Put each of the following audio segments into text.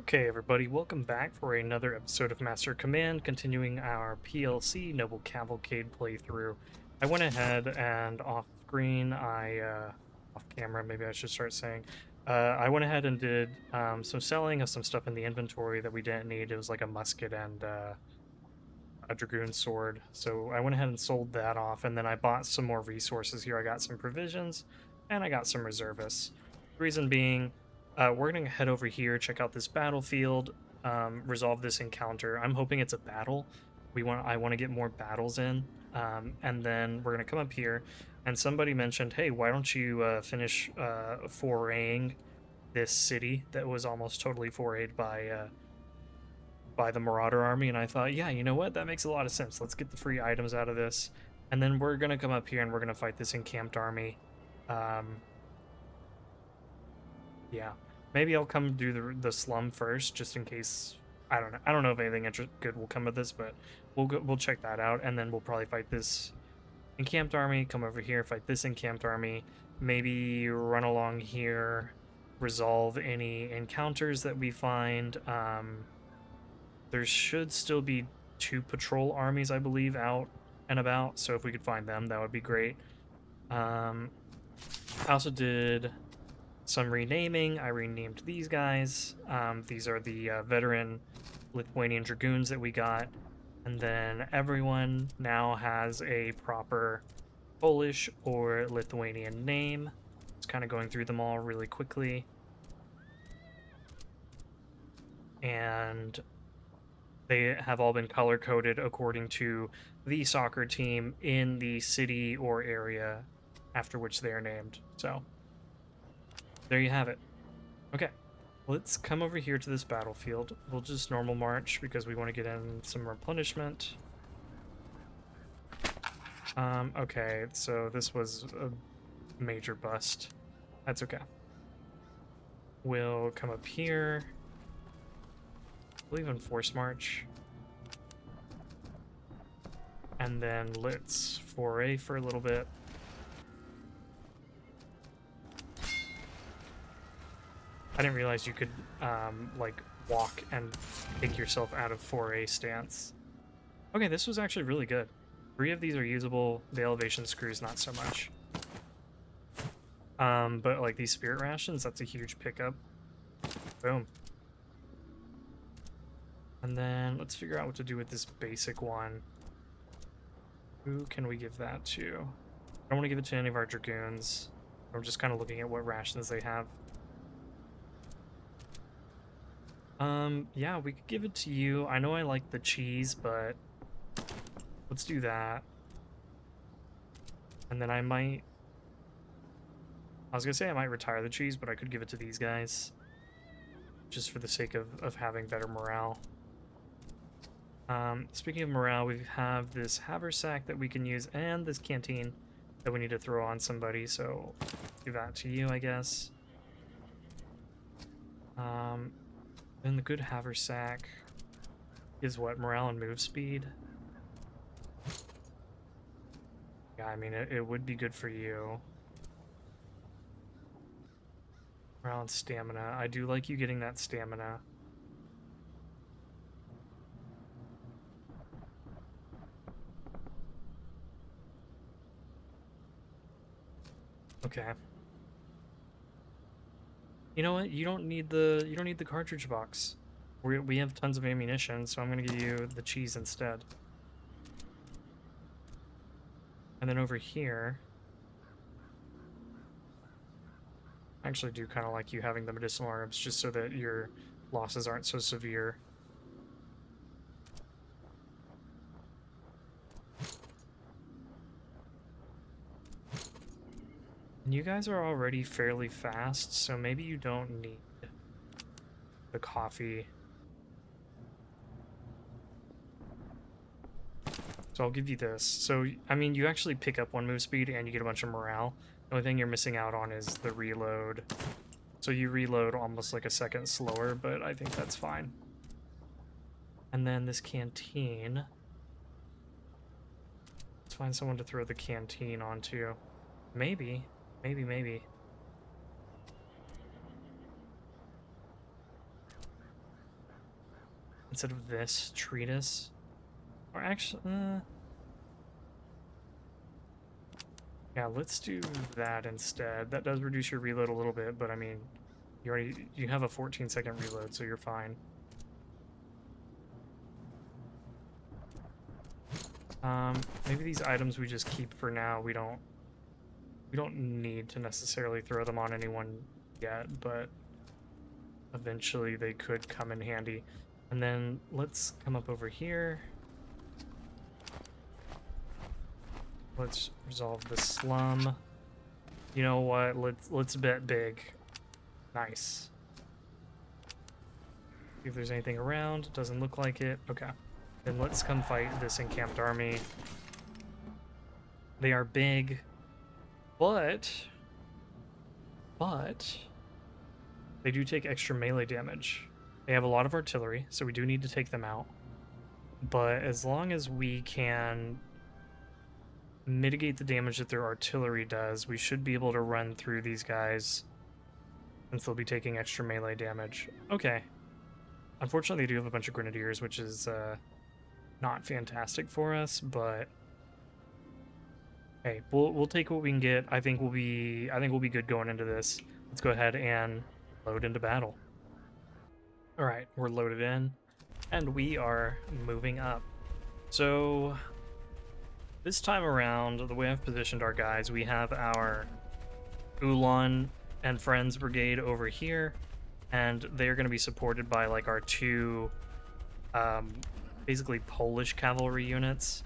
Okay, everybody, welcome back for another episode of Master Command, continuing our PLC Noble Cavalcade playthrough. I went ahead and off screen, off camera, maybe I should start saying, I went ahead and did some selling of some stuff in the inventory that we didn't need. It was like a musket and a dragoon sword. So I went ahead and sold that off, and then I bought some more resources here. I got some provisions, and I got some reservists. Reason being, we're going to head over here, check out this battlefield, resolve this encounter. I'm hoping it's a battle. I want to get more battles in, and then we're going to come up here. And somebody mentioned, hey, why don't you finish foraying this city that was almost totally forayed by the Marauder army? And I thought, yeah, you know what? That makes a lot of sense. Let's get the free items out of this, and then we're going to come up here and we're going to fight this encamped army. Yeah, maybe I'll come do the slum first, just in case. I don't know. I don't know if anything good will come of this, but we'll check that out, and then we'll probably fight this encamped army. Come over here, fight this encamped army. Maybe run along here, resolve any encounters that we find. There should still be 2 patrol armies, I believe, out and about. So if we could find them, that would be great. I also did some renaming. I renamed these guys. These are the veteran Lithuanian dragoons that we got. And then everyone now has a proper Polish or Lithuanian name. Just kind of going through them all really quickly. And they have all been color-coded according to the soccer team in the city or area after which they are named. So there you have it. Okay, let's come over here to this battlefield. We'll just normal march because we want to get in some replenishment. Okay, so this was a major bust. That's okay. We'll come up here. We'll even force march. And then let's foray for a little bit. I didn't realize you could, like, walk and take yourself out of foray stance. Okay, this was actually really good. 3 of these are usable. The elevation screws, not so much. But, like, these spirit rations, that's a huge pickup. Boom. And then let's figure out what to do with this basic one. Who can we give that to? I don't want to give it to any of our dragoons. I'm just kind of looking at what rations they have. Yeah, we could give it to you. I know I like the cheese, but let's do that. And then I was gonna say I might retire the cheese, but I could give it to these guys. Just for the sake of having better morale. Speaking of morale, we have this haversack that we can use, and this canteen that we need to throw on somebody, so give that to you, I guess. Then the good haversack is what? Morale and move speed? Yeah, I mean, it would be good for you. Morale and stamina. I do like you getting that stamina. Okay. You know what? You don't need the cartridge box. We have tons of ammunition, so I'm gonna give you the cheese instead. And then over here, I actually do kind of like you having the medicinal herbs, just so that your losses aren't so severe. And you guys are already fairly fast, so maybe you don't need the coffee. So I'll give you this. So, I mean, you actually pick up 1 move speed and you get a bunch of morale. The only thing you're missing out on is the reload. So you reload almost like a second slower, but I think that's fine. And then this canteen. Let's find someone to throw the canteen onto. Maybe. Maybe. instead of this treatise. Or actually, yeah, let's do that instead. That does reduce your reload a little bit, but I mean, you have a 14-second reload, so you're fine. Maybe these items we just keep for now. We don't need to necessarily throw them on anyone yet, but eventually they could come in handy. And then let's come up over here. Let's resolve the slum. You know what? Let's bet big. Nice. See if there's anything around. Doesn't look like it. Okay. Then let's come fight this encamped army. They are big, but they do take extra melee damage. They have a lot of artillery, so we do need to take them out. But as long as we can mitigate the damage that their artillery does, we should be able to run through these guys since they'll be taking extra melee damage. Okay. Unfortunately, they do have a bunch of grenadiers, which is not fantastic for us, but hey, we'll take what we can get. I think we'll be good going into this. Let's go ahead and load into battle. All right, we're loaded in, and we are moving up. So this time around, the way I've positioned our guys, we have our Ulan and Friends Brigade over here, and they're going to be supported by like our two basically Polish cavalry units,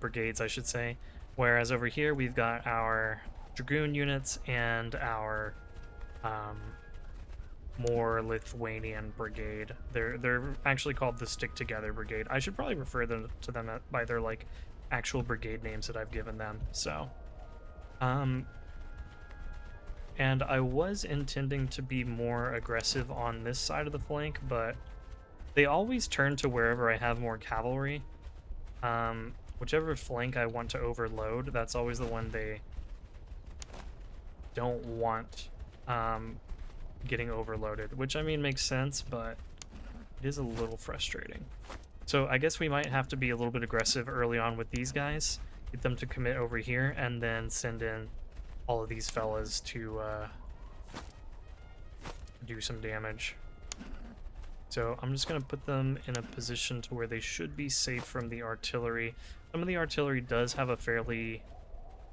brigades I should say, whereas over here we've got our dragoon units and our more Lithuanian brigade. They're actually called the Stick Together Brigade. I should probably refer them to them by their like actual brigade names that I've given them. So and I was intending to be more aggressive on this side of the flank, but they always turn to wherever I have more cavalry. Whichever flank I want to overload, that's always the one they don't want getting overloaded, which I mean makes sense, but it is a little frustrating. So I guess we might have to be a little bit aggressive early on with these guys, get them to commit over here, and then send in all of these fellas to do some damage. So I'm just going to put them in a position to where they should be safe from the artillery. Some of the artillery does have a fairly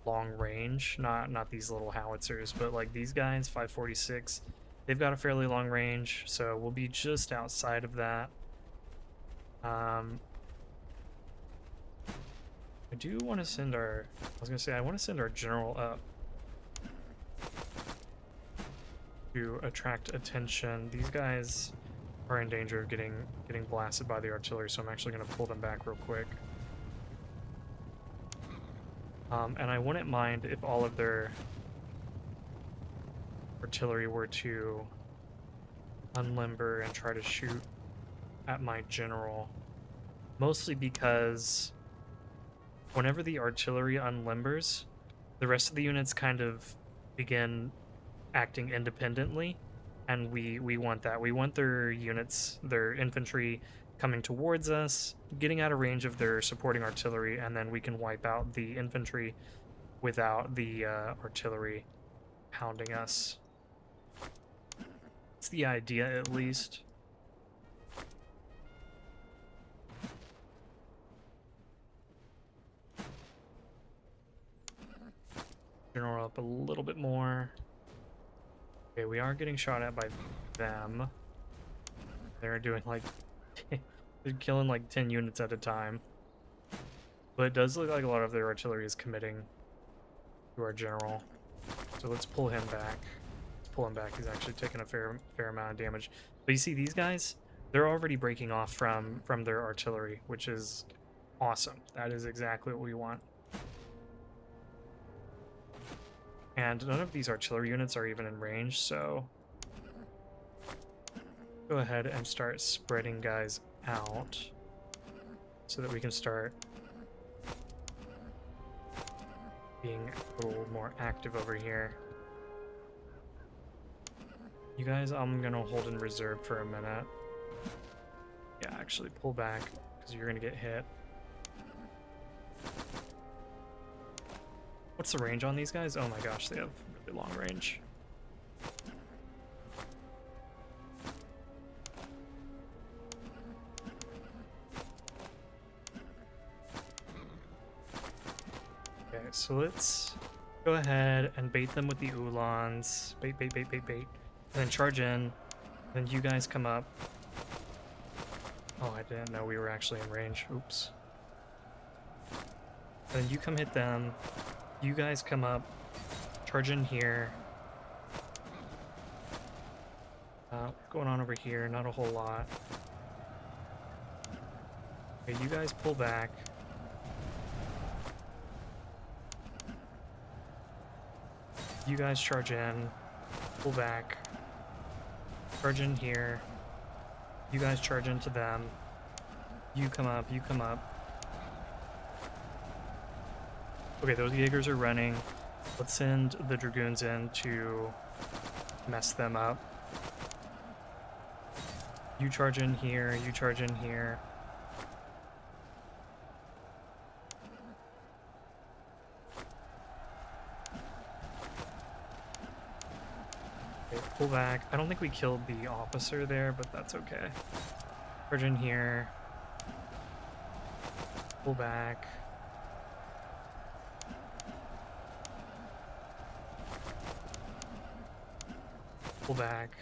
long range, not these little howitzers, but like these guys, 546, they've got a fairly long range, so we'll be just outside of that. I do want to send our, I want to send our general up to attract attention. These guys are in danger of getting blasted by the artillery, so I'm actually going to pull them back real quick. And I wouldn't mind if all of their artillery were to unlimber and try to shoot at my general. Mostly because whenever the artillery unlimbers, the rest of the units kind of begin acting independently, and we want that. We want their units, their infantry, coming towards us, getting out of range of their supporting artillery, and then we can wipe out the infantry without the artillery pounding us. It's the idea, at least. General up a little bit more. Okay, we are getting shot at by them. They're doing like they're killing like 10 units at a time. But it does look like a lot of their artillery is committing to our general. So let's pull him back. Let's pull him back. He's actually taking a fair amount of damage. But you see these guys? They're already breaking off from their artillery, which is awesome. That is exactly what we want. And none of these artillery units are even in range, so go ahead and start spreading guys out so that we can start being a little more active over here. You guys, I'm gonna hold in reserve for a minute. Yeah, actually pull back, because you're gonna get hit. What's the range on these guys? Oh my gosh, they have really long range. Okay, so let's go ahead and bait them with the Uhlans. Bait, bait, bait, bait, bait. And then charge in. Then you guys come up. Oh, I didn't know we were actually in range. Oops. Then you come hit them. You guys come up. Charge in here. What's going on over here? Not a whole lot. Okay, you guys pull back. You guys charge in. Pull back. Charge in here. You guys charge into them. You come up, you come up. Okay, those Jaegers are running. Let's send the Dragoons in to mess them up. You charge in here, you charge in here. Okay, pull back. I don't think we killed the officer there, but that's okay. Charge in here. Pull back. Pull back.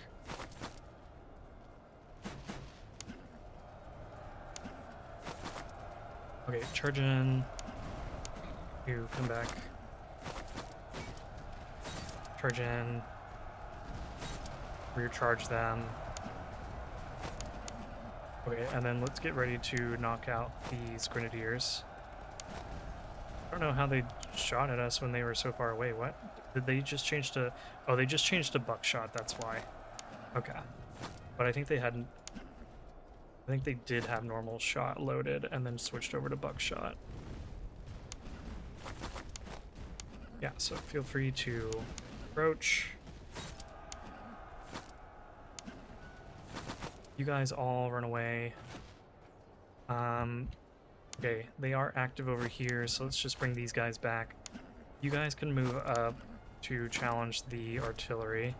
Okay, charge in. You come back. Charge in. Rear charge them. Okay, and then let's get ready to knock out these grenadiers. I don't know how they shot at us when they were so far away. What? Did they just change to... Oh, they just changed to buckshot, that's why. Okay. But I think they hadn't... I think they did have normal shot loaded and then switched over to buckshot. Yeah, so feel free to approach. You guys all run away. Okay, they are active over here, so let's just bring these guys back. You guys can move up to challenge the artillery.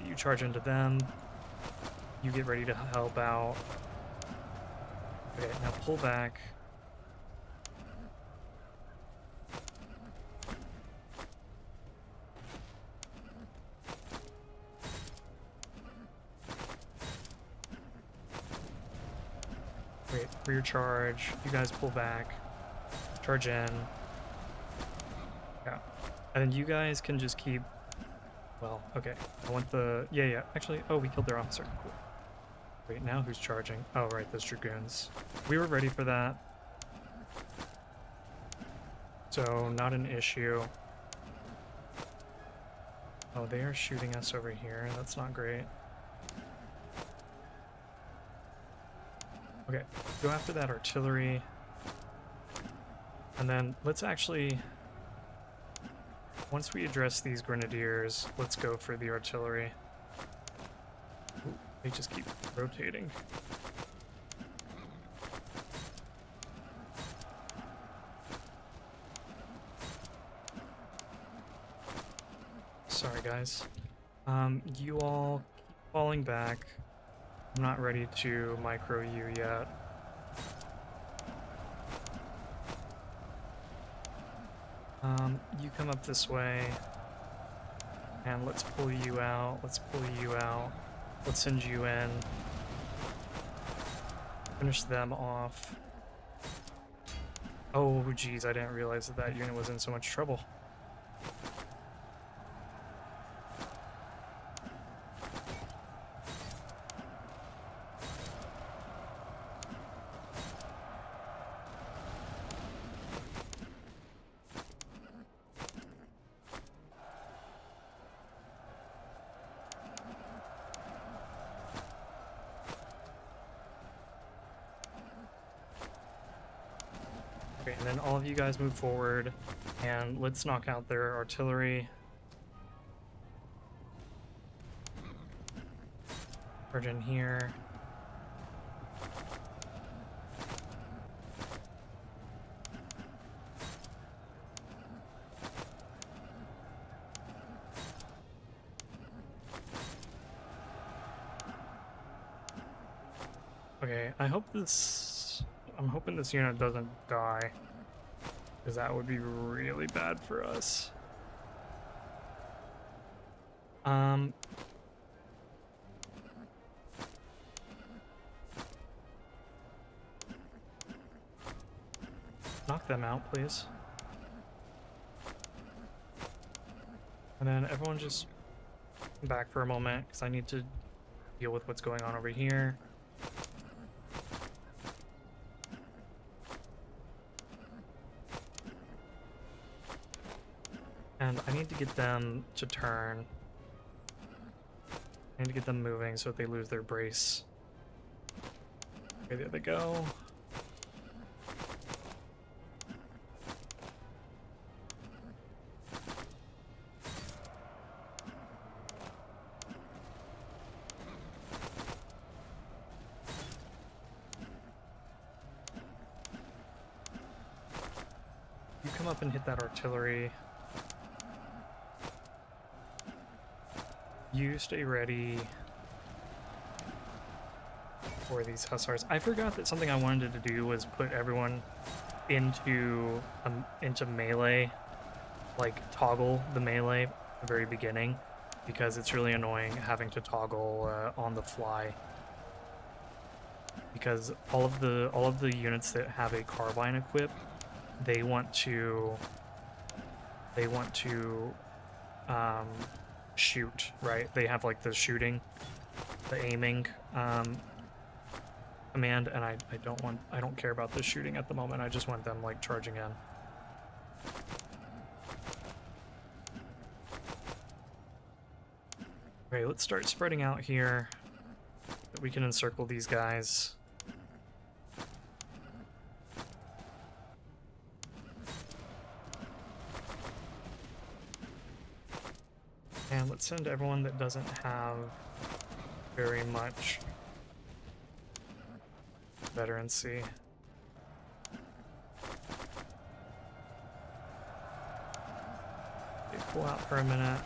You charge into them. You get ready to help out. Okay, now pull back. Wait, rear charge. You guys pull back. Charge in. Yeah. And then you guys can just keep... Well, okay. I want the... Yeah. Actually, oh, we killed their officer. Cool. Wait, now who's charging? Oh, right, those Dragoons. We were ready for that. So, not an issue. Oh, they are shooting us over here. That's not great. Okay, go after that artillery. And then let's actually... Once we address these grenadiers, let's go for the artillery. Ooh, they just keep rotating. Sorry, guys. You all keep falling back. I'm not ready to micro you yet. You come up this way, and let's pull you out, let's pull you out, let's send you in, finish them off. Oh geez, I didn't realize that that unit was in so much trouble. Okay, and then all of you guys move forward, and let's knock out their artillery. Charge in here. Okay, I hope this... I'm hoping this unit doesn't die, because that would be really bad for us. Knock them out, please. And then everyone just back for a moment, because I need to deal with what's going on over here. And I need to get them to turn. I need to get them moving so that they lose their brace. Okay, there they go. You come up and hit that artillery. You stay ready for these hussars. I forgot that something I wanted to do was put everyone into melee, like toggle the melee at the very beginning, because it's really annoying having to toggle on the fly. Because all of the units that have a carbine equipped, they want to shoot, right? They have like the shooting, the aiming command, and I don't care about the shooting at the moment. I just want them like charging in. Okay, let's start spreading out here so that we can encircle these guys. And let's send everyone that doesn't have very much veterancy. Okay, pull out for a minute.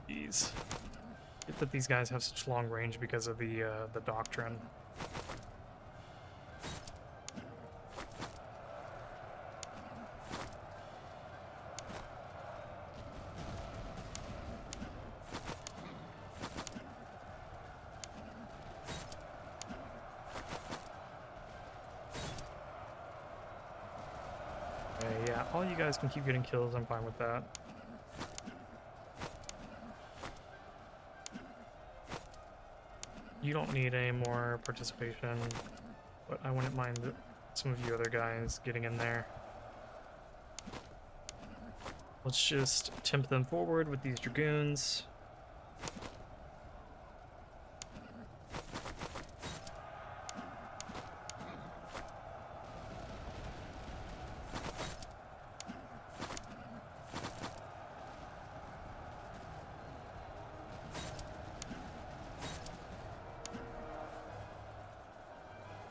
Jeez. Get that these guys have such long range because of the doctrine. Yeah, all you guys can keep getting kills, I'm fine with that. You don't need any more participation, but I wouldn't mind some of you other guys getting in there. Let's just tempt them forward with these dragoons.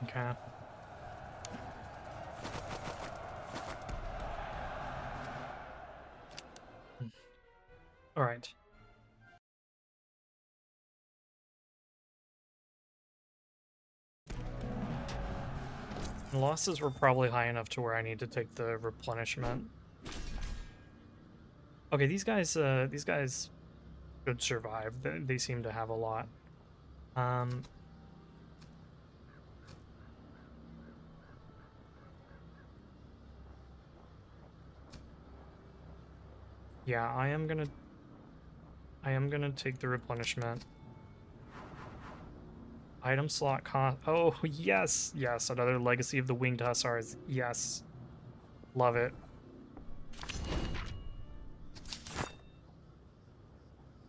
Okay. All right. The losses were probably high enough to where I need to take the replenishment. Okay, these guys could survive. They seem to have a lot. Yeah, I am gonna take the replenishment. Item slot cost. Oh, yes, yes, another Legacy of the Winged Hussars. Yes, love it.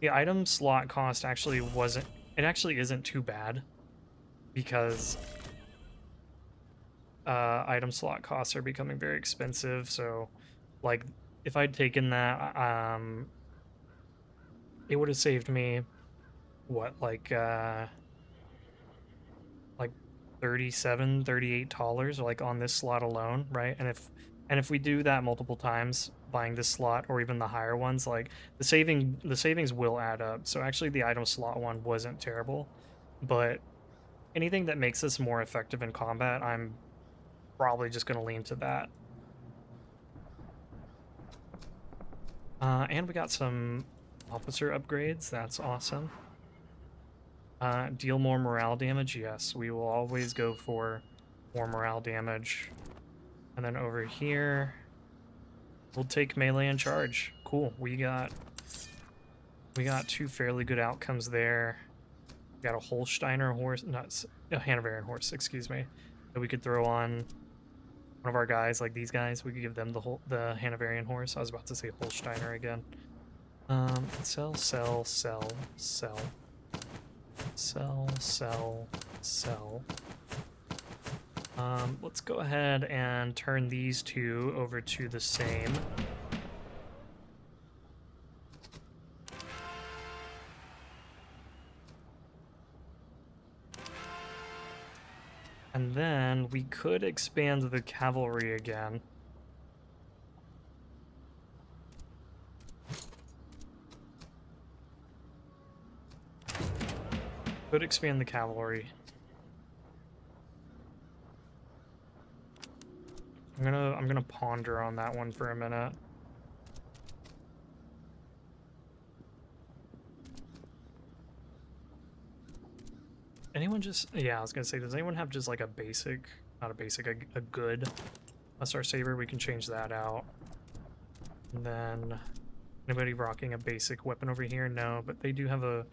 The item slot cost actually wasn't. It actually isn't too bad, because item slot costs are becoming very expensive. So, like, if I'd taken that, it would have saved me, what, like $37, $38, like on this slot alone, right? And And if we do that multiple times, buying this slot or even the higher ones, like the savings will add up. So actually the item slot one wasn't terrible, but anything that makes us more effective in combat, I'm probably just going to lean to that. And we got some officer upgrades. That's awesome. Deal more morale damage. Yes, we will always go for more morale damage. And then over here, we'll take melee and charge. Cool. We got 2 fairly good outcomes there. We got a Holsteiner horse, not a Hanoverian horse, excuse me, that we could throw on one of our guys, like these guys. We could give them the Hanoverian horse. I was about to say Holsteiner again. Sell, sell, sell, sell, sell, sell, sell. Let's go ahead and turn these 2 over to the same. And then we could expand the cavalry again. Could expand the cavalry. I'm gonna ponder on that one for a minute. Anyone just, yeah, I was gonna say, does anyone have just like a basic, not a basic, a good SR Saber? We can change that out. And then, anybody rocking a basic weapon over here? No, but they do have a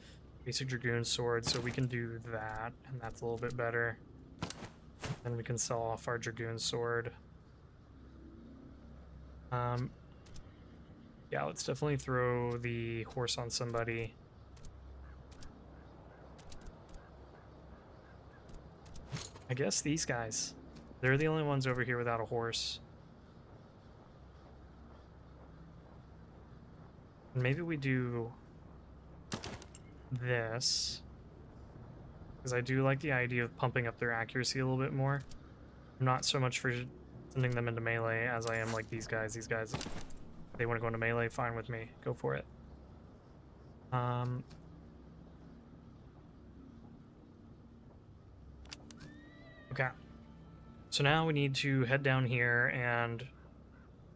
basic Dragoon sword, so we can do that, and that's a little bit better. Then we can sell off our Dragoon sword. Yeah, let's definitely throw the horse on somebody. I guess these guys. They're the only ones over here without a horse. And maybe we do this. Because I do like the idea of pumping up their accuracy a little bit more. I'm not so much for sending them into melee as I am like these guys. These guys, if they want to go into melee, fine with me. Go for it. Okay. So now we need to head down here and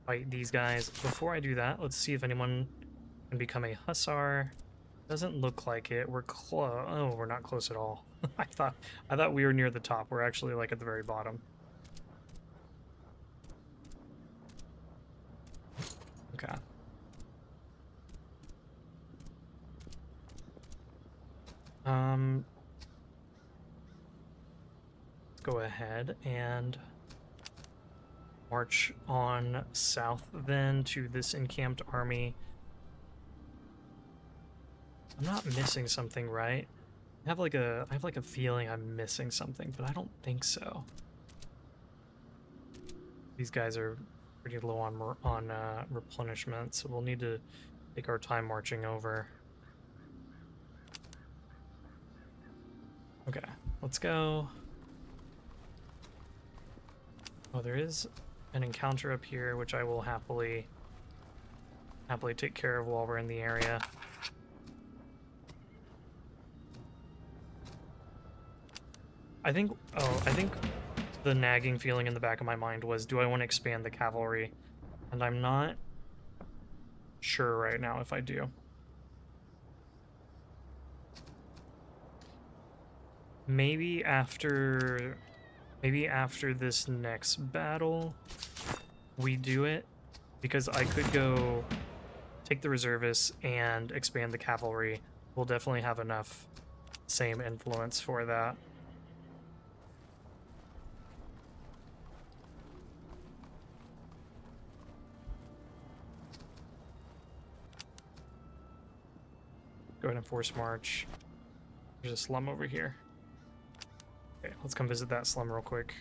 fight these guys. Before I do that, let's see if anyone can become a hussar. Doesn't look like it. We're close. Oh, we're not close at all. I thought we were near the top. We're actually like at the very bottom. Okay. Let's go ahead and march on south then to this encamped army. I'm not missing something, right? I have like a feeling I'm missing something, but I don't think so. These guys are pretty low on replenishment, so we'll need to take our time marching over. Okay, let's go. Oh, there is an encounter up here, which I will happily take care of while we're in the area. I think the nagging feeling in the back of my mind was, do I want to expand the cavalry? And I'm not sure right now if I do. Maybe after this next battle, we do it, because I could go take the reservists and expand the cavalry. We'll definitely have enough same influence for that. Go ahead and force march. There's a slum over here. Okay, let's come visit that slum real quick.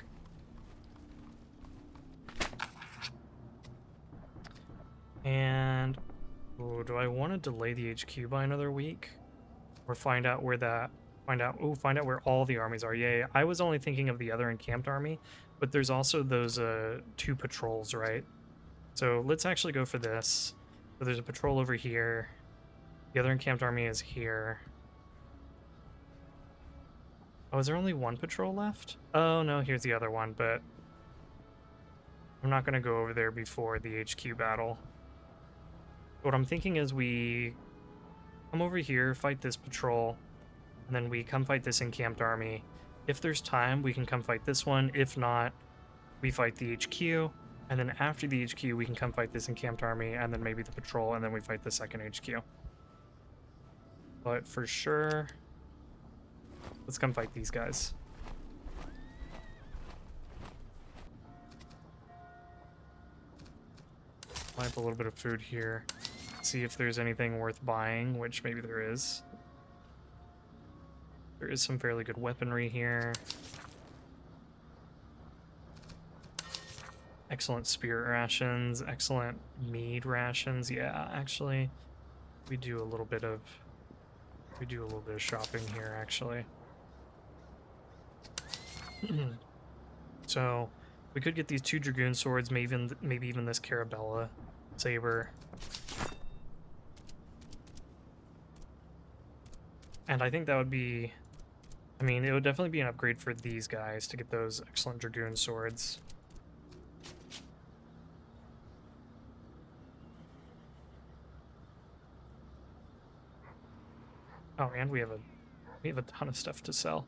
And do I want to delay the HQ by another week, or find out where all the armies are? Yeah, I was only thinking of the other encamped army, But there's also those 2 patrols, right? So let's actually go for this. So there's a patrol over here. The other encamped army is here. Oh, is there only 1 patrol left? Oh, no, here's the other one, but I'm not going to go over there before the HQ battle. What I'm thinking is we come over here, fight this patrol, and then we come fight this encamped army. If there's time, we can come fight this one. If not, we fight the HQ, and then after the HQ, we can come fight this encamped army, and then maybe the patrol, and then we fight the second HQ. But for sure, let's come fight these guys. I'll have a little bit of food here. See if there's anything worth buying, which maybe there is. There is some fairly good weaponry here. Excellent spirit rations, excellent mead rations. Yeah, actually, we do a little bit of shopping here, actually. So we could get these 2 dragoon swords, maybe even this Carabella saber. And I think that would be, I mean, it would definitely be an upgrade for these guys to get those excellent dragoon swords. Oh, and we have a ton of stuff to sell.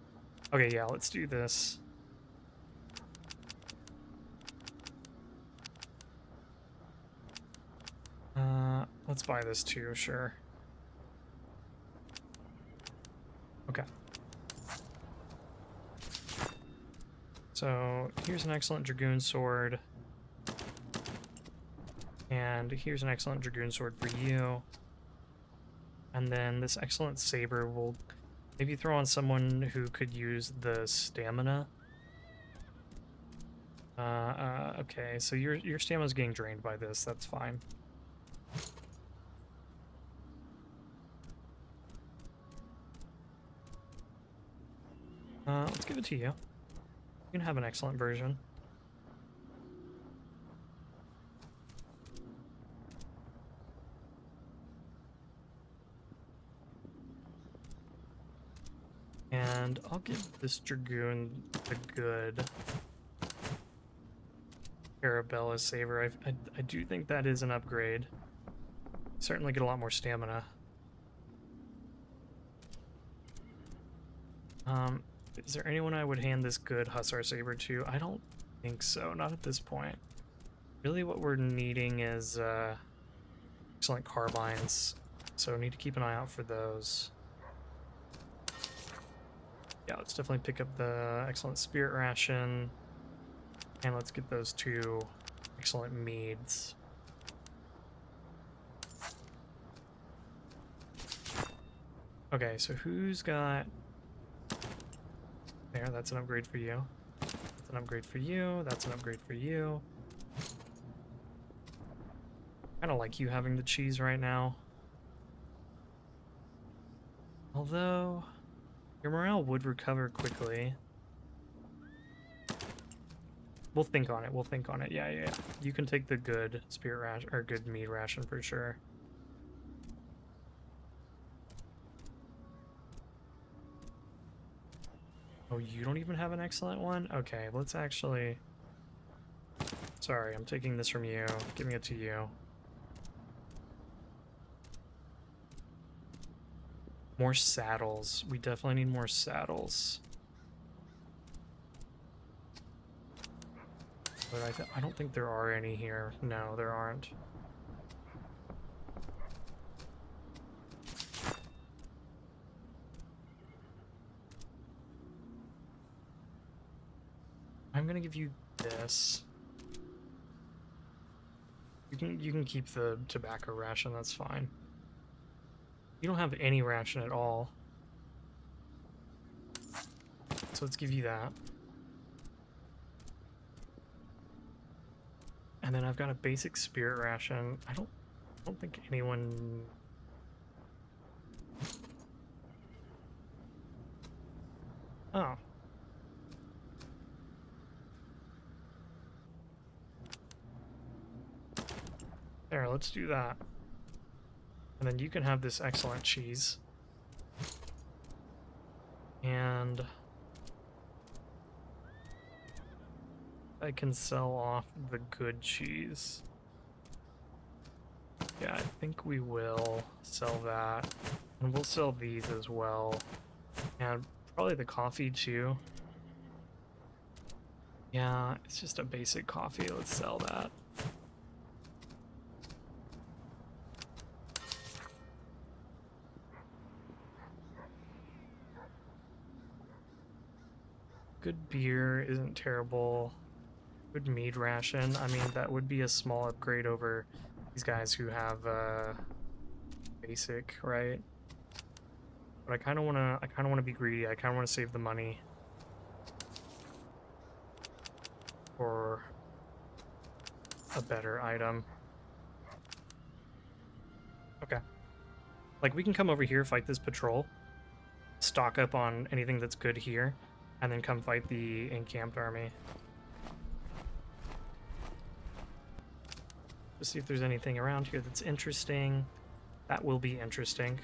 Okay, yeah, let's do this. Let's buy this too, sure. Okay. So here's an excellent dragoon sword. And here's an excellent dragoon sword for you. And then this excellent saber will maybe throw on someone who could use the stamina. Okay, so your stamina's getting drained by this, that's fine. Let's give it to you. You can have an excellent version. And I'll give this dragoon the good Arabella saber. I do think that is an upgrade. Certainly get a lot more stamina. Is there anyone I would hand this good Hussar saber to? I don't think so, not at this point. Really what we're needing is excellent carbines, so need to keep an eye out for those. Yeah, let's definitely pick up the excellent spirit ration, and let's get those 2 excellent meads. Okay, so who's got... There, that's an upgrade for you. That's an upgrade for you. That's an upgrade for you. I don't like you having the cheese right now. Although, your morale would recover quickly. We'll think on it. We'll think on it. Yeah. You can take the good spirit ration, or good meat ration for sure. Oh, you don't even have an excellent one? Okay, let's actually... Sorry, I'm taking this from you. Giving it to you. More saddles. We definitely need more saddles. But I don't think there are any here. No, there aren't. I'm gonna give you this. You can keep the tobacco ration, that's fine. You don't have any ration at all. So let's give you that. And then I've got a basic spirit ration. I don't think anyone... Oh. There, let's do that. And then you can have this excellent cheese. And I can sell off the good cheese. Yeah, I think we will sell that. And we'll sell these as well. And probably the coffee too. Yeah, it's just a basic coffee. Let's sell that. Good beer isn't terrible. Good mead ration. I mean, that would be a small upgrade over these guys who have basic, right? But I kind of want to be greedy. I kind of want to save the money for a better item. Okay. Like, we can come over here, fight this patrol, stock up on anything that's good here, and then come fight the encamped army. Just see if there's anything around here that's interesting. That will be interesting.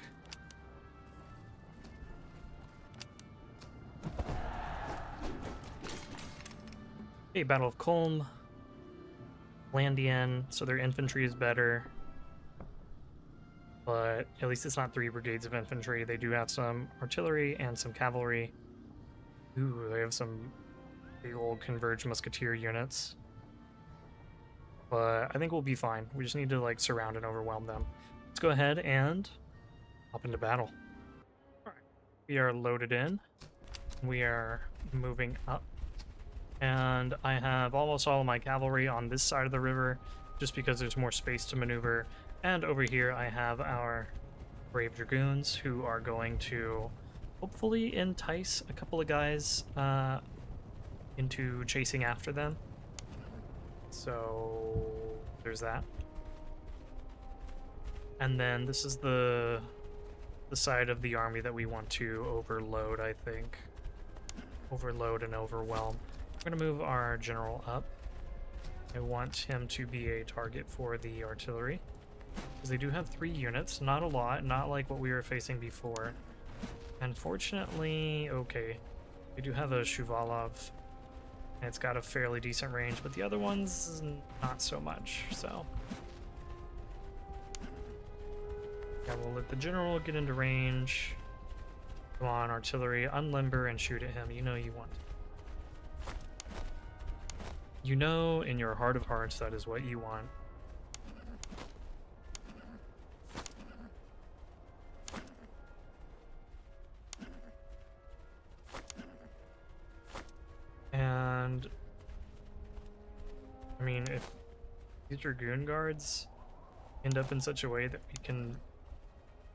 Okay, Battle of Culm. Landian, so their infantry is better. But at least it's not 3 brigades of infantry. They do have some artillery and some cavalry. Ooh, they have some big old converged musketeer units. But I think we'll be fine. We just need to like surround and overwhelm them. Let's go ahead and hop into battle. All right, we are loaded in. We are moving up. And I have almost all of my cavalry on this side of the river just because there's more space to maneuver. And over here I have our brave dragoons who are going to hopefully entice a couple of guys into chasing after them. So there's that. And then this is the side of the army that we want to overload, I think. Overload and overwhelm. We're gonna move our general up. I want him to be a target for the artillery. Because they do have 3 units, not a lot, not like what we were facing before. Unfortunately, okay, we do have a Shuvalov, and it's got a fairly decent range, but the other ones, not so much, so. Yeah, we'll let the general get into range. Come on, artillery, unlimber and shoot at him, you know you want to. You know in your heart of hearts that is what you want. And I mean, if these Dragoon guards end up in such a way that we can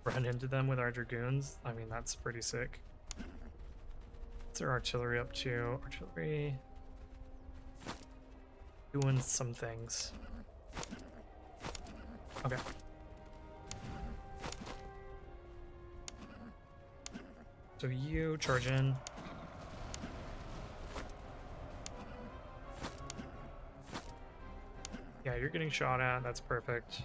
run into them with our Dragoons, I mean, that's pretty sick. What's our artillery up to? Artillery doing some things. Okay. So you charge in. Yeah, you're getting shot at. That's perfect.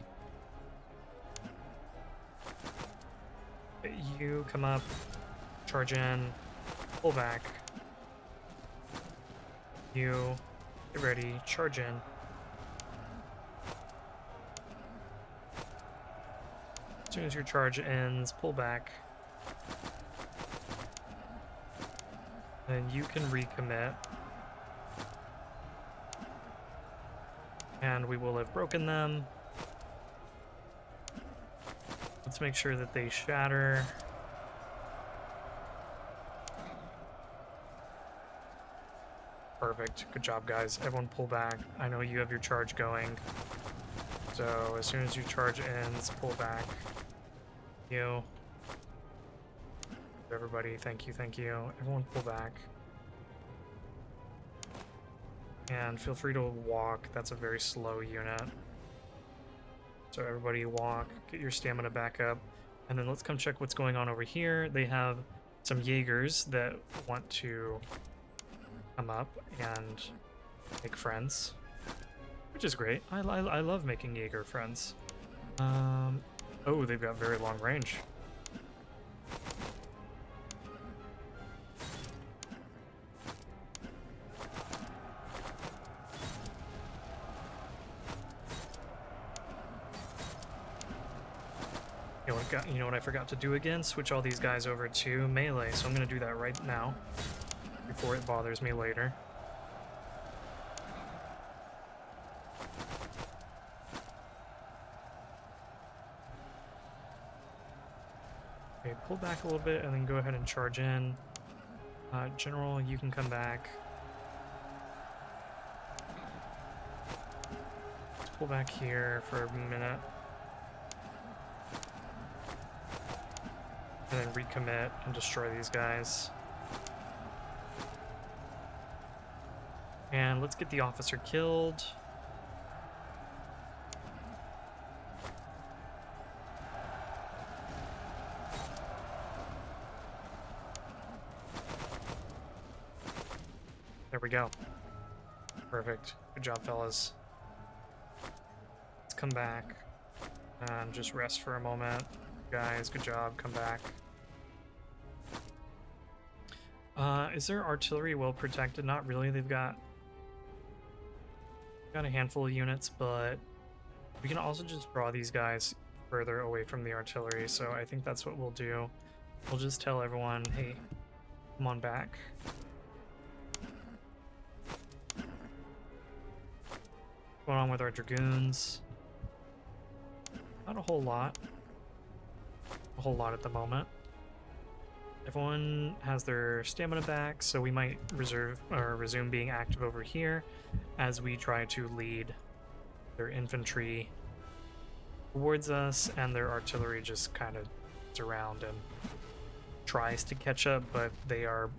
You come up, charge in, pull back. You get ready, charge in. As soon as your charge ends, pull back. Then you can recommit. And we will have broken them. Let's make sure that they shatter. Perfect. Good job, guys. Everyone pull back. I know you have your charge going. So as soon as your charge ends, pull back. You. Everybody, thank you, thank you. Everyone pull back. And feel free to walk. That's a very slow unit. So everybody walk, get your stamina back up. And then let's come check what's going on over here. They have some Jaegers that want to come up and make friends, which is great. I love making Jaeger friends. Oh, they've got very long range. You know what I forgot to do again? Switch all these guys over to melee, so I'm gonna do that right now, before it bothers me later. Okay, pull back a little bit and then go ahead and charge in. General, you can come back. Let's pull back here for a minute. And then recommit and destroy these guys. And let's get the officer killed. There we go. Perfect. Good job, fellas. Let's come back and just rest for a moment. Guys, good job. Come back. Is their artillery well protected? Not really. They've got a handful of units, but we can also just draw these guys further away from the artillery, so I think that's what we'll do. We'll just tell everyone, hey, come on back. What's going on with our dragoons? Not a whole lot. A whole lot at the moment. Everyone has their stamina back, so we might resume being active over here as we try to lead their infantry towards us, and their artillery just kind of gets around and tries to catch up, but they are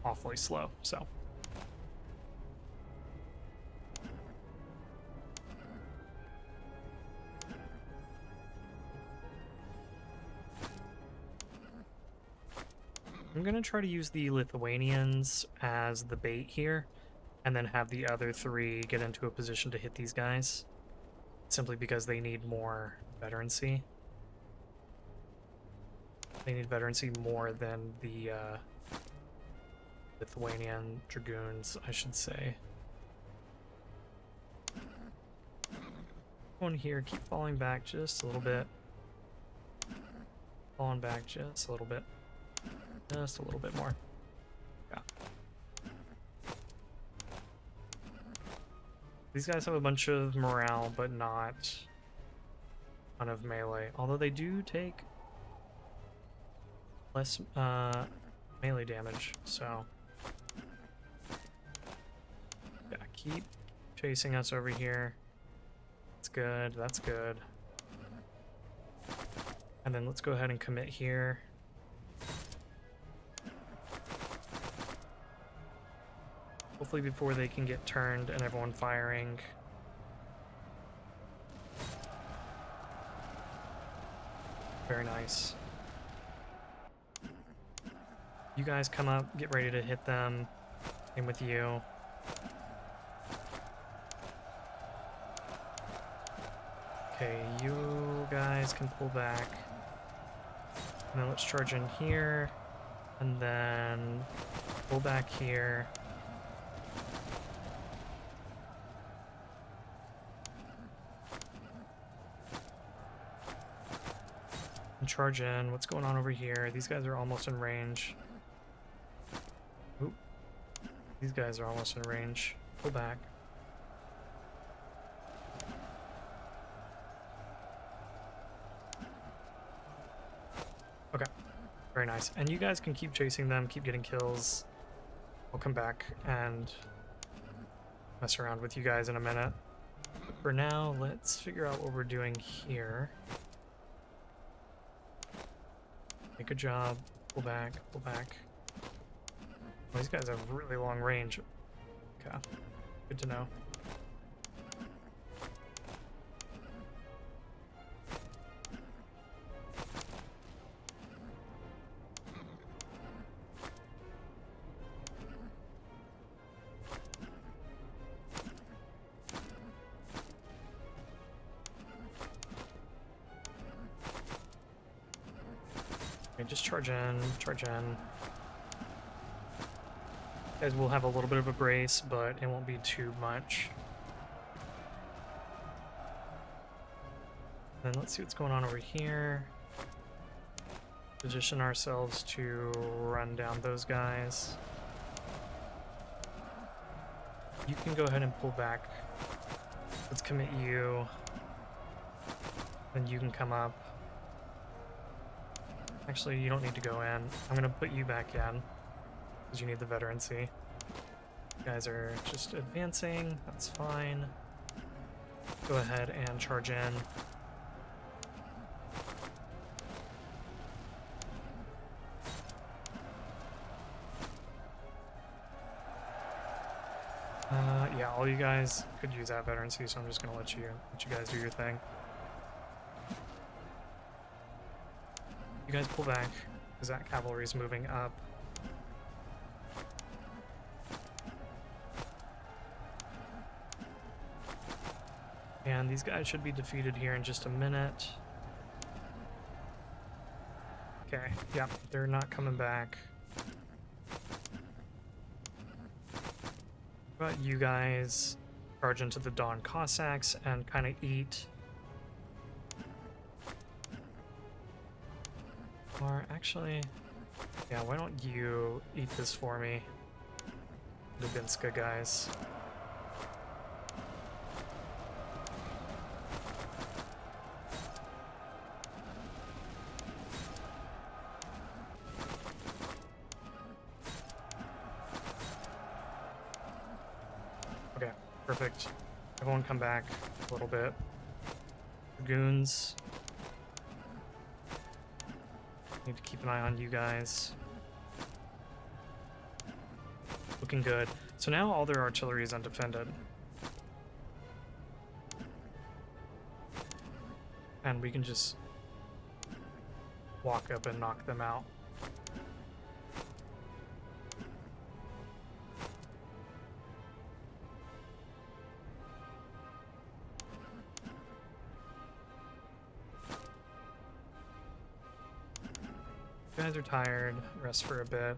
awfully slow, so. I'm gonna try to use the Lithuanians as the bait here, and then have the other three get into a position to hit these guys, simply because they need more veterancy. They need veterancy more than the Lithuanian dragoons, I should say. One here, keep falling back just a little bit. Falling back just a little bit. Just a little bit more. Yeah. These guys have a bunch of morale, but not a ton of melee. Although they do take less melee damage, so. Yeah, keep chasing us over here. That's good, that's good. And then let's go ahead and commit here. Hopefully before they can get turned and everyone firing. Very nice. You guys come up, get ready to hit them. Same with you. Okay, you guys can pull back. And then let's charge in here. And then pull back here. And charge in. What's going on over here? These guys are almost in range. Oop. These guys are almost in range. Pull back. Okay. Very nice. And you guys can keep chasing them, keep getting kills. I'll come back and mess around with you guys in a minute. But for now, let's figure out what we're doing here. Good job. Pull back, pull back. Oh, these guys have really long range. Okay. Good to know. Okay, just charge in, charge in. Guys will have a little bit of a brace, but it won't be too much. Then let's see what's going on over here. Position ourselves to run down those guys. You can go ahead and pull back. Let's commit you. Then you can come up. Actually, you don't need to go in. I'm going to put you back in because you need the veterancy. You guys are just advancing. That's fine. Go ahead and charge in. Yeah, all you guys could use that veterancy, so I'm just gonna let you guys do your thing. You guys pull back, because that cavalry's moving up. And these guys should be defeated here in just a minute. Okay, yeah, they're not coming back. But you guys charge into the Don Cossacks and kind of eat. Or actually, yeah, why don't you eat this for me? Lubinska guys. Okay, perfect. Everyone come back a little bit. Dragoons. Need to keep an eye on you guys. Looking good. So now all their artillery is undefended. And we can just walk up and knock them out. You guys are tired. Rest for a bit.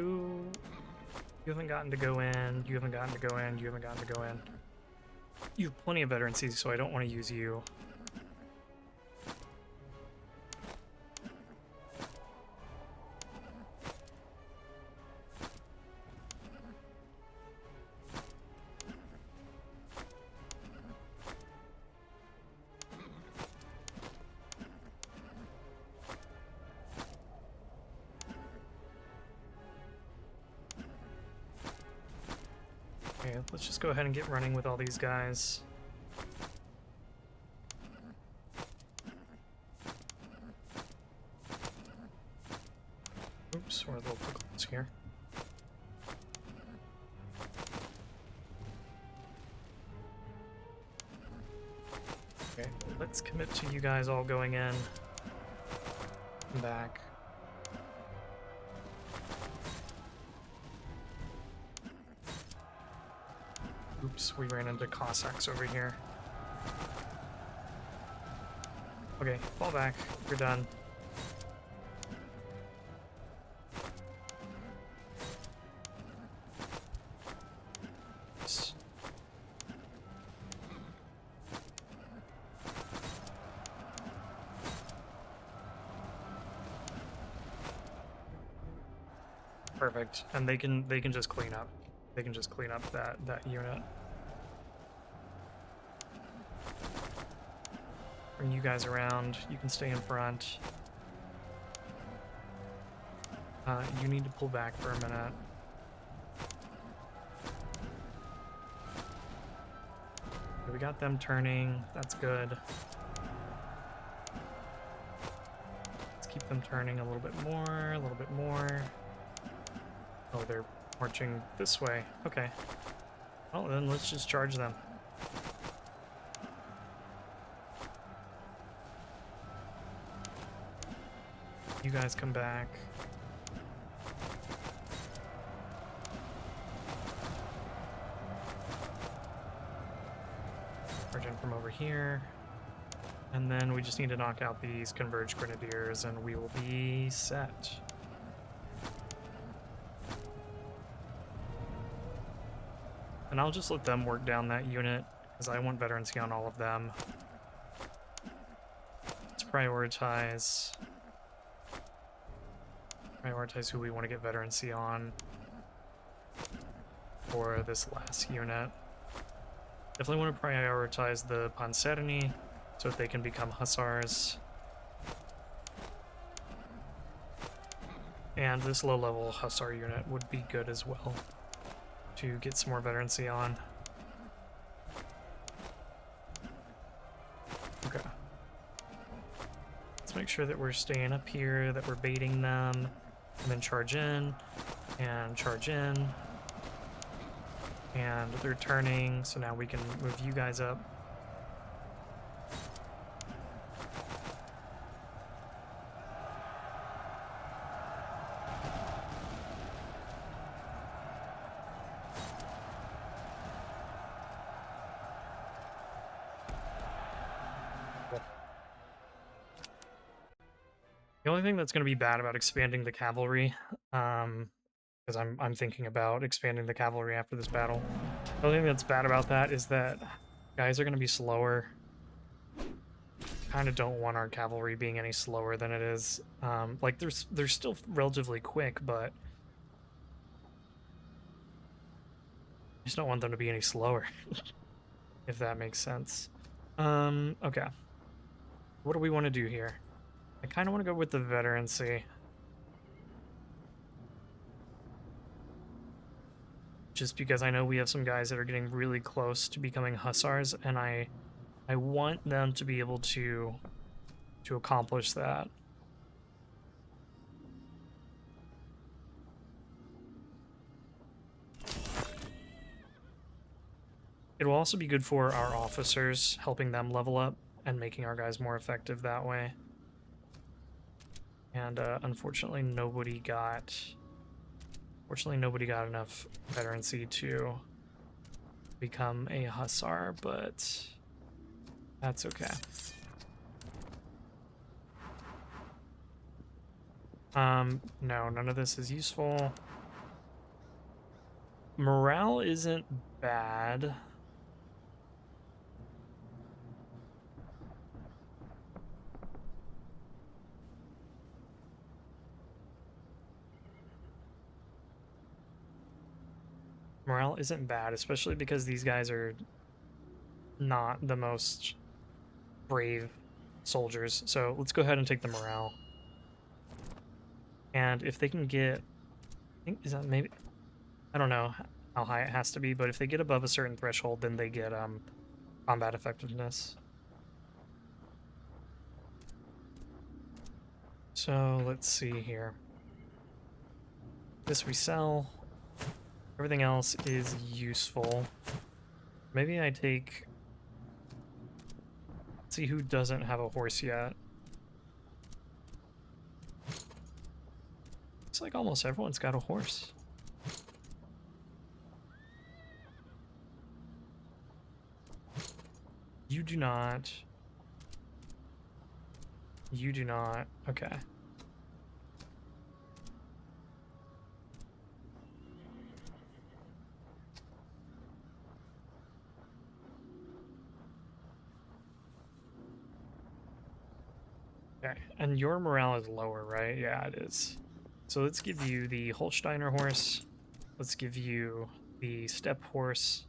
Ooh. You haven't gotten to go in. You haven't gotten to go in. You haven't gotten to go in. You have plenty of veterancy, so I don't want to use you. Okay, let's just go ahead and get running with all these guys. Oops, we're a little too close here. Okay, let's commit to you guys all going in. Come back. Oops, we ran into Cossacks over here. Okay, fall back. You're done. Perfect. And they can just clean up. They can just clean up that unit. Bring you guys around. You can stay in front. You need to pull back for a minute. Okay, we got them turning. That's good. Let's keep them turning a little bit more, a little bit more. Oh, they're marching this way. Okay. Well, then let's just charge them. You guys come back. Charge in from over here. And then we just need to knock out these converged grenadiers and we will be set. And I'll just let them work down that unit, because I want veterancy on all of them. Let's prioritize who we want to get veterancy on for this last unit. Definitely want to prioritize the Panzerni so that they can become hussars. And this low-level hussar unit would be good as well to get some more veterancy on. Okay. Let's make sure that we're staying up here, that we're baiting them, and then charge in, and charge in. And they're turning, so now we can move you guys up. The only thing that's going to be bad about expanding the cavalry, because I'm thinking about expanding the cavalry after this battle. The only thing that's bad about that is that guys are going to be slower. Kind of don't want our cavalry being any slower than it is. Like they're still relatively quick, but I just don't want them to be any slower, if that makes sense. Okay. What do we want to do here? I kind of want to go with the veterancy. Just because I know we have some guys that are getting really close to becoming hussars, and I want them to be able to accomplish that. It will also be good for our officers, helping them level up and making our guys more effective that way. And unfortunately, nobody got enough veterancy to become a hussar, but that's okay. No, none of this is useful. Morale isn't bad. Morale isn't bad, especially because these guys are not the most brave soldiers. So let's go ahead and take the morale. And if they can get, I think, is that maybe, I don't know how high it has to be, but if they get above a certain threshold, then they get combat effectiveness. So let's see here. This we sell. Everything else is useful. Maybe I take... Let's see who doesn't have a horse yet. Looks like almost everyone's got a horse. You do not. You do not. Okay. Okay, and your morale is lower, right? Yeah, it is. So let's give you the Holsteiner horse. Let's give you the steppe horse.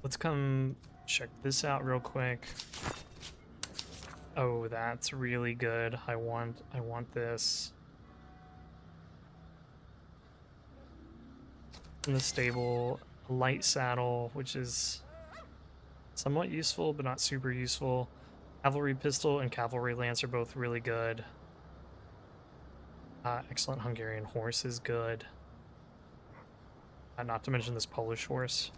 Let's come check this out real quick. Oh, that's really good. I want this. In the stable, a light saddle, which is somewhat useful, but not super useful. Cavalry pistol and cavalry lance are both really good. Excellent Hungarian horse is good. Not to mention this Polish horse.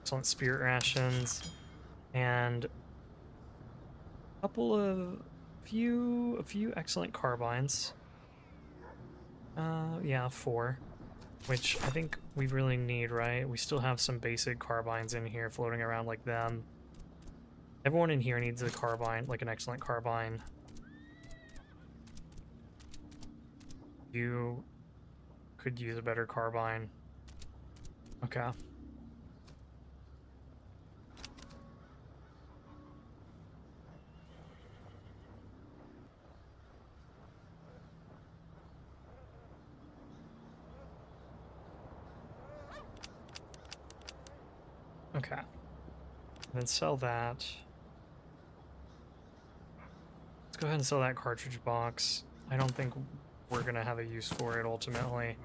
Excellent spirit rations. And a few excellent carbines. Yeah, 4. which I think we really need, right? We still have some basic carbines in here floating around like them. Everyone in here needs a carbine, like an excellent carbine. You could use a better carbine. Okay. Okay. And then sell that. Let's go ahead and sell that cartridge box. I don't think we're gonna have a use for it ultimately.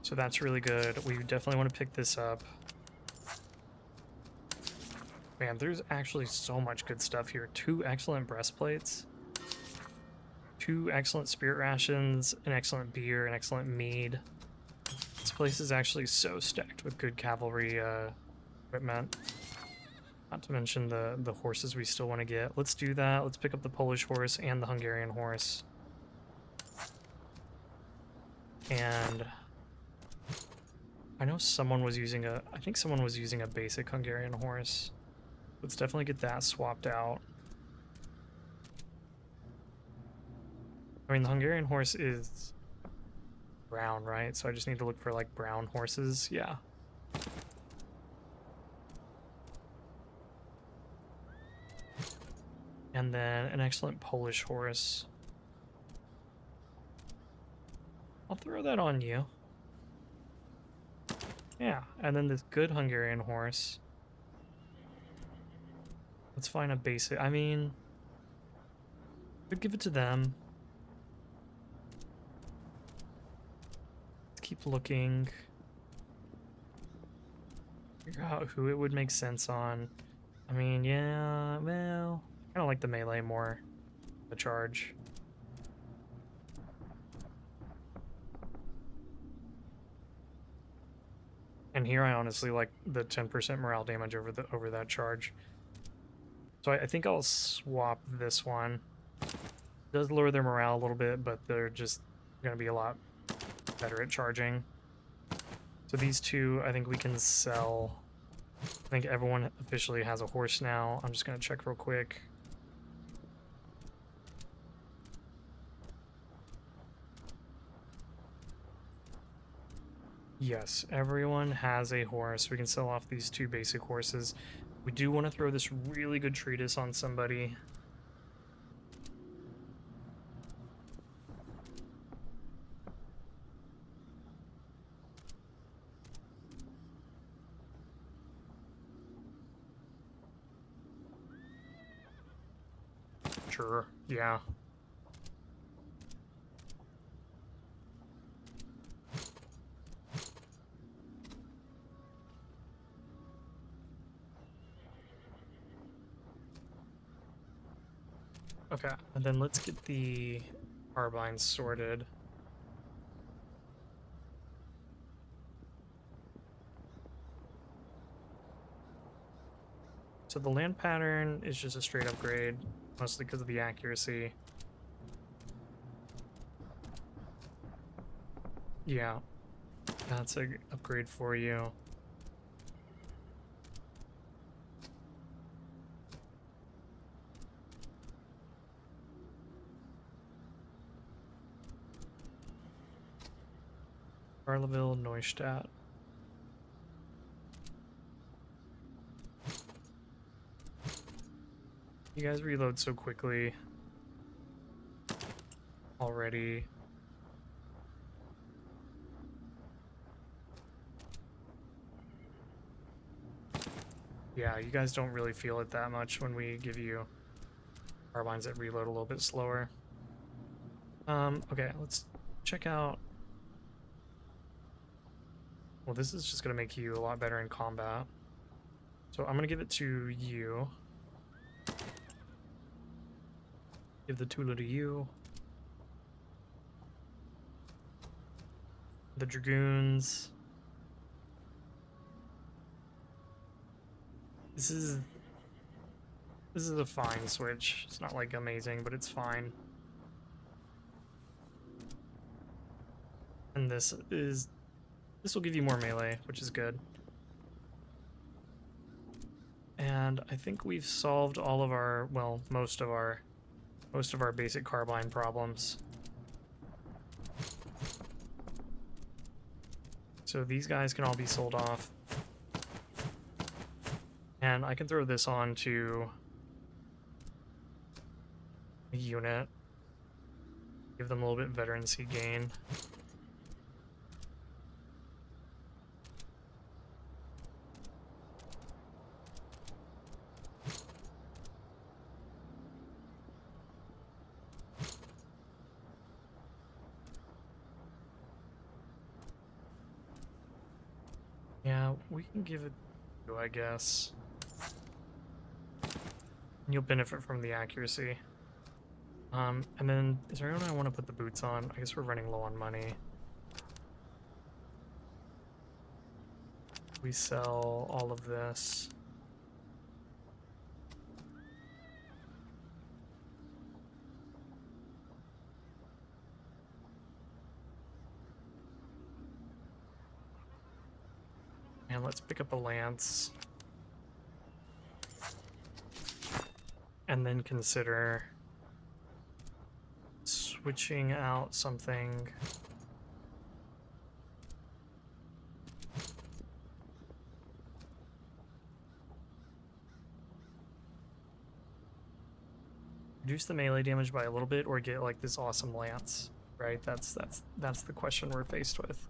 So that's really good. We definitely want to pick this up. Man, there's actually so much good stuff here. 2 excellent breastplates. 2 excellent spirit rations, an excellent beer, an excellent mead. This place is actually so stacked with good cavalry equipment. Not to mention the horses we still want to get. Let's do that. Let's pick up the Polish horse and the Hungarian horse. And I know someone was using I think someone was using a basic Hungarian horse. Let's definitely get that swapped out. I mean, the Hungarian horse is brown, right? So I just need to look for, like, brown horses. Yeah. And then an excellent Polish horse. I'll throw that on you. Yeah, and then this good Hungarian horse. Let's find a basic. I mean, could give it to them. Let's keep looking. Figure out who it would make sense on. I mean, yeah, well, I kind of like the melee more. The charge. And here I honestly like the 10% morale damage over that charge. So I think I'll swap this one. It does lower their morale a little bit, but they're just going to be a lot better at charging. So these 2, I think we can sell. I think everyone officially has a horse now. I'm just going to check real quick. Yes, everyone has a horse. We can sell off these 2 basic horses. We do want to throw this really good treatise on somebody. Sure, yeah. Okay, and then let's get the carbines sorted. So the land pattern is just a straight upgrade, mostly because of the accuracy. Yeah, that's an upgrade for you. Charleville, Neustadt. You guys reload so quickly already. Yeah, you guys don't really feel it that much when we give you carbines that reload a little bit slower. Okay, let's check out. Well, this is just going to make you a lot better in combat. So I'm going to give it to you. Give the Tula to you. The Dragoons. This is a fine switch. It's not like amazing, but it's fine. And this will give you more melee, which is good. And I think we've solved all of our, well, most of our basic carbine problems. So these guys can all be sold off. And I can throw this on to a unit. Give them a little bit veterancy gain. Yeah, we can give it to, I guess. You'll benefit from the accuracy. And then, is there anyone I want to put the boots on? I guess we're running low on money. We sell all of this. And let's pick up a lance. And then consider switching out something. Reduce the melee damage by a little bit or get like this awesome lance, right? That's the question we're faced with.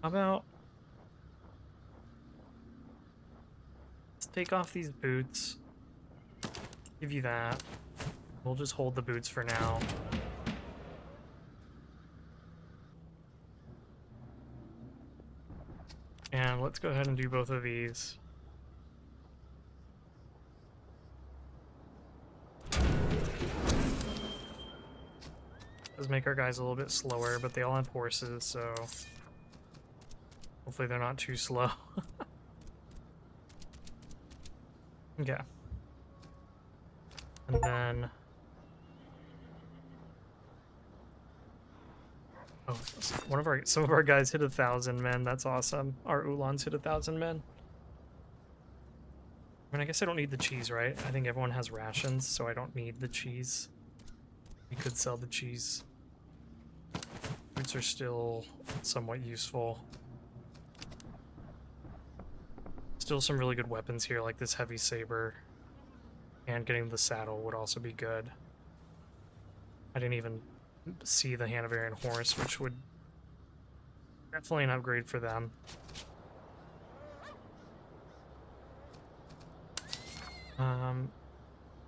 How about let's take off these boots. Give you that. We'll just hold the boots for now. And let's go ahead and do both of these. Does make our guys a little bit slower, but they all have horses, so hopefully they're not too slow. Okay. And then... oh, some of our guys hit 1,000 men. That's awesome. Our Ulans hit 1,000 men. I mean, I guess I don't need the cheese, right? I think everyone has rations, so I don't need the cheese. We could sell the cheese. Boots are still somewhat useful. Still some really good weapons here, like this heavy saber. And getting the saddle would also be good. I didn't even see the Hanoverian horse, which would definitely an upgrade for them.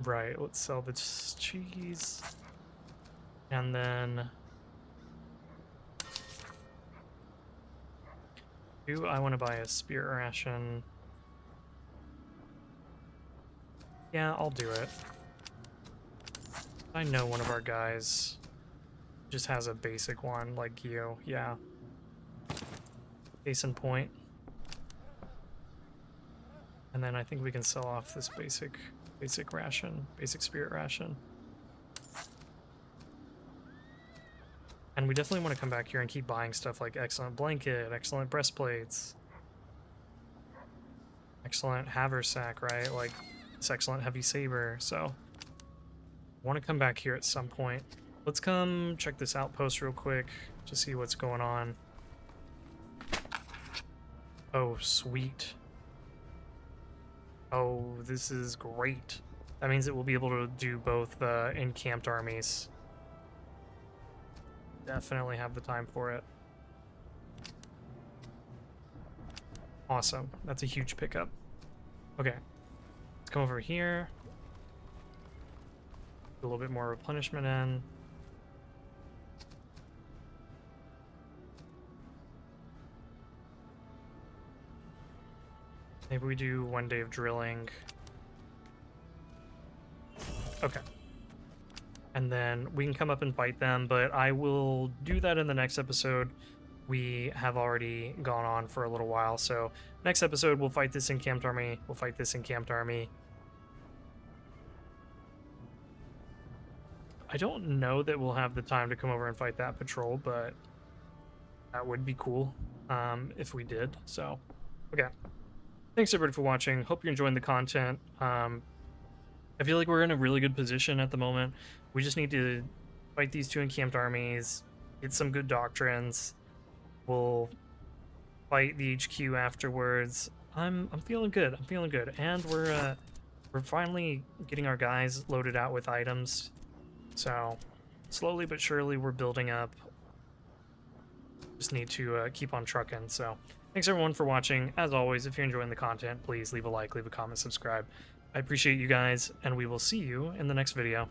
Right, let's sell this cheese. And then... do I want to buy a spirit ration? Yeah, I'll do it. I know one of our guys just has a basic one, like you. Yeah. Case in point. And then I think we can sell off this basic ration, basic spirit ration. And we definitely want to come back here and keep buying stuff like excellent blanket, excellent breastplates, excellent haversack, right? Like this excellent heavy saber. So I want to come back here at some point. Let's come check this outpost real quick to see what's going on. Oh, sweet. Oh, this is great. That means that we'll be able to do both encamped armies. Definitely have the time for it. Awesome. That's a huge pickup. Okay. Let's come over here. A little bit more replenishment in. Maybe we do 1 day of drilling. Okay. And then we can come up and fight them, but I will do that in the next episode. We have already gone on for a little while, so next episode we'll fight this encamped army, we'll fight this encamped army. I don't know that we'll have the time to come over and fight that patrol, but that would be cool if we did. So, okay. Thanks everybody for watching. Hope you're enjoying the content. I feel like we're in a really good position at the moment. We just need to fight these 2 encamped armies, get some good doctrines. We'll fight the HQ afterwards. I'm feeling good. I'm feeling good, and we're finally getting our guys loaded out with items. So slowly but surely we're building up. Just need to keep on trucking. So thanks everyone for watching. As always, if you're enjoying the content, please leave a like, leave a comment, subscribe. I appreciate you guys, and we will see you in the next video.